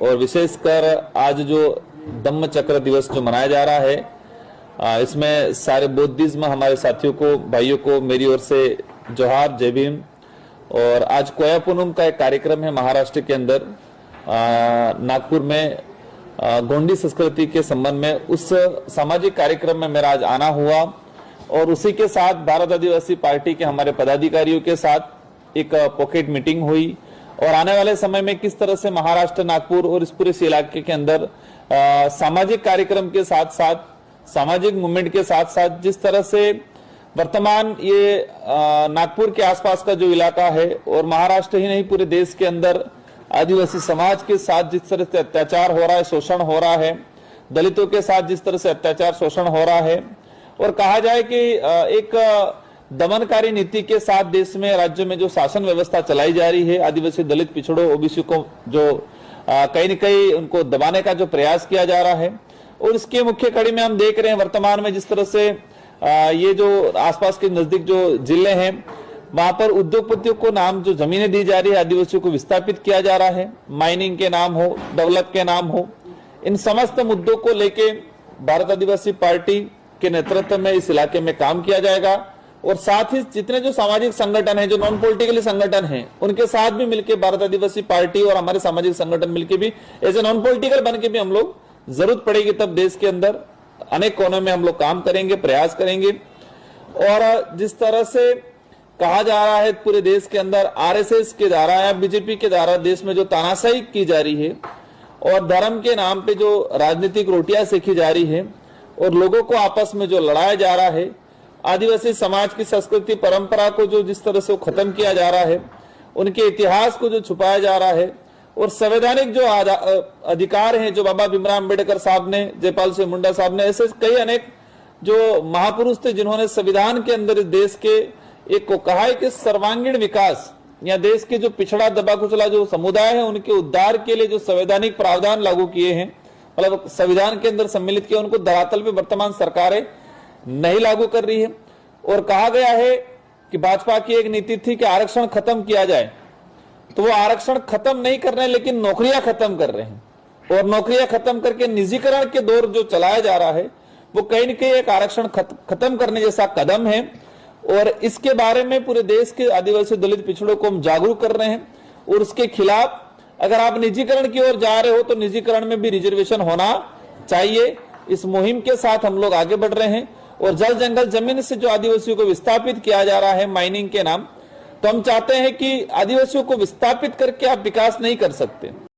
और विशेषकर आज जो धम्म चक्र दिवस जो मनाया जा रहा है, इसमें सारे बौद्धिज्म हमारे साथियों को, भाइयों को मेरी ओर से जोहार, जय भीम। और आज कोया पूनम का एक कार्यक्रम है महाराष्ट्र के अंदर, नागपुर में गोंडी संस्कृति के संबंध में। उस सामाजिक कार्यक्रम में मेरा आज आना हुआ और उसी के साथ भारत आदिवासी पार्टी के हमारे पदाधिकारियों के साथ एक पॉकेट मीटिंग हुई और आने वाले समय में किस तरह से महाराष्ट्र, नागपुर और इस पूरे इलाके के अंदर सामाजिक कार्यक्रम के साथ साथ, सामाजिक मूवमेंट के साथ साथ, जिस तरह से वर्तमान ये नागपुर के आसपास का जो इलाका है और महाराष्ट्र ही नहीं पूरे देश के अंदर आदिवासी समाज के साथ जिस तरह से अत्याचार हो रहा है, शोषण हो रहा है, दलितों के साथ जिस तरह से अत्याचार, शोषण हो रहा है, और कहा जाए कि एक दमनकारी नीति के साथ देश में, राज्य में जो शासन व्यवस्था चलाई जा रही है, आदिवासी, दलित, पिछड़ों, ओबीसी को जो कहीं न कहीं उनको दबाने का जो प्रयास किया जा रहा है। और इसके मुख्य कड़ी में हम देख रहे हैं वर्तमान में जिस तरह से ये जो आसपास के नजदीक जो जिले हैं, वहां पर उद्योगपतियों को नाम जो जमीनें दी जा रही है, आदिवासियों को विस्थापित किया जा रहा है, माइनिंग के नाम हो, डेवलप के नाम हो। इन समस्त मुद्दों को लेके भारत आदिवासी पार्टी के नेतृत्व में इस इलाके में काम किया जाएगा और साथ ही जितने जो सामाजिक संगठन हैं, जो नॉन पॉलिटिकली संगठन हैं, उनके साथ भी मिलकर भारत आदिवासी पार्टी और हमारे सामाजिक संगठन मिलकर भी ऐसे नॉन पॉलिटिकल बन के भी हम लोग, जरूरत पड़ेगी तब देश के अंदर अनेक कोनों में हम लोग काम करेंगे, प्रयास करेंगे। और जिस तरह से कहा जा रहा है पूरे देश के अंदर आरएसएस के द्वारा या बीजेपी के द्वारा देश में जो तानाशाही की जा रही है और धर्म के नाम पे जो राजनीतिक रोटियां सेकी जा रही है और लोगों को आपस में जो लड़ाया जा रहा है, आदिवासी समाज की संस्कृति परंपरा को जो जिस तरह से खत्म किया जा रहा है, उनके इतिहास को जो छुपाया जा रहा है और संवैधानिक जो अधिकार हैं जो बाबा भीमराव अम्बेडकर साहब ने, जयपाल सिंह मुंडा साहब ने, ऐसे कई अनेक जो महापुरुष थे जिन्होंने संविधान के अंदर इस देश के एक को कहा है कि सर्वांगीण विकास या देश के जो पिछड़ा दबा कुचला जो समुदाय है उनके उद्धार के लिए जो संवैधानिक प्रावधान लागू किए हैं, मतलब संविधान के अंदर सम्मिलित किया, उनको धरातल पे वर्तमान सरकारें नहीं लागू कर रही है। और कहा गया है कि भाजपा की एक नीति थी कि आरक्षण खत्म किया जाए, तो वो आरक्षण खत्म नहीं कर रहे हैं लेकिन नौकरियां खत्म कर रहे हैं और नौकरियां खत्म करके निजीकरण के दौर जो चलाया जा रहा है वो कहीं न कहीं एक आरक्षण खत्म करने जैसा कदम है। और इसके बारे में पूरे देश के आदिवासी, दलित, पिछड़ों को हम जागरूक कर रहे हैं और उसके खिलाफ अगर आप निजीकरण की ओर जा रहे हो तो निजीकरण में भी रिजर्वेशन होना चाहिए। इस मुहिम के साथ हम लोग आगे बढ़ रहे हैं और जल जंगल जमीन से जो आदिवासियों को विस्थापित किया जा रहा है माइनिंग के नाम, तो हम चाहते हैं कि आदिवासियों को विस्थापित करके आप विकास नहीं कर सकते।